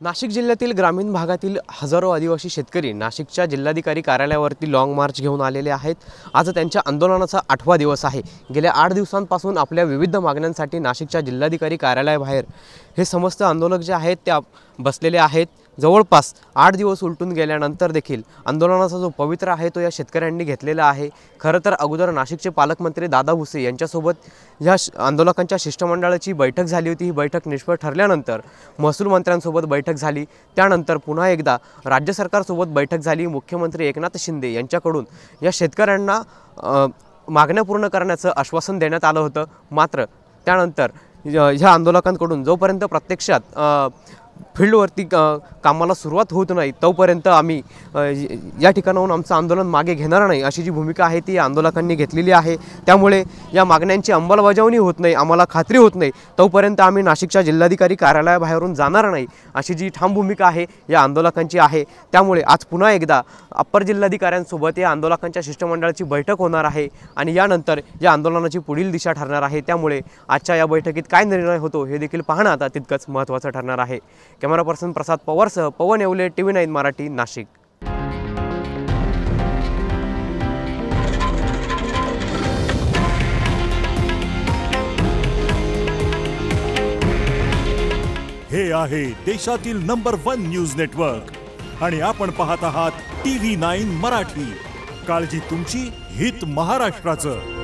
नाशिक जिल्ह्यातील ग्रामीण भागातील हजारो आदिवासी शेतकरी नाशिकच्या जिल्हाधिकारी कार्यालयावरती लॉंग मार्च घेऊन आलेले आहेत। आज त्यांच्या आंदोलनाचा 8वा दिवस आहे। गेल्या 8 दिवसांपासून आपल्या विविध मागण्यांसाठी नाशिकच्या जिल्हाधिकारी कार्यालयाबाहेर हे समस्त आंदोलक जे आहेत ते बसलेले आहेत। जवळपास 8 दिवस उलटून गेल्यानंतर देखील आंदोलनाचा जो पवित्रा आहे तो या शेतकऱ्यांनी घेतलेला आहे। खरं तर अगोदर नाशिकचे पालकमंत्री दादा भुसे यांच्यासोबत या आंदोलकांच्या शिष्टमंडळाची बैठक झाली होती। ही बैठक निष्फळ ठरल्यानंतर महसूल मंत्र्यांसोबत बैठक झाली। त्यानंतर पुन्हा एकदा राज्य सरकारसोबत बैठक झाली। मुख्यमंत्री एकनाथ शिंदे यांच्याकडून या शेतकऱ्यांना मागण्या पूर्ण करण्याचं आश्वासन देण्यात आलं होतं। मात्र त्यानंतर ह्या आंदोलकांकडून जोपर्यंत प्रत्यक्षात फील्डवरती कामाला सुरुवात होत नाही तोपर्यंत आम्ही या ठिकाणाहून आमचं आंदोलन मागे घेणार नाही अशी जी भूमिका आहे ती आंदोलकांनी घेतलेली आहे। त्यामुळे या मागण्यांची अंमलबजावणी होत नाही, आम्हाला खात्री होत नाही तोपर्यंत आम्ही नाशिकच्या जिल्हाधिकारी कार्यालयाबाहेरून जाणार नाही अशी जी ठाम भूमिका आहे या आंदोलकांची आहे। त्यामुळे आज पुन्हा एकदा अप्पर जिल्हाधिकाऱ्यांसोबत या आंदोलकांच्या शिष्टमंडळाची बैठक होणार आहे आणि यानंतर या आंदोलनाची पुढील दिशा ठरणार आहे। त्यामुळे आजच्या या बैठकीत काय निर्णय होतो हे देखील पाहणं आता तितकंच महत्त्वाचं ठरणार आहे। कॅमेरा पर्सन प्रसाद पवारसह पवन येवले, TV9 मराठी, नाशिक। हे आहे देशातील नंबर 1 न्यूज नेटवर्क आणि आपण पाहत आहात TV9 मराठी। काळजी तुमची, हित महाराष्ट्राचं।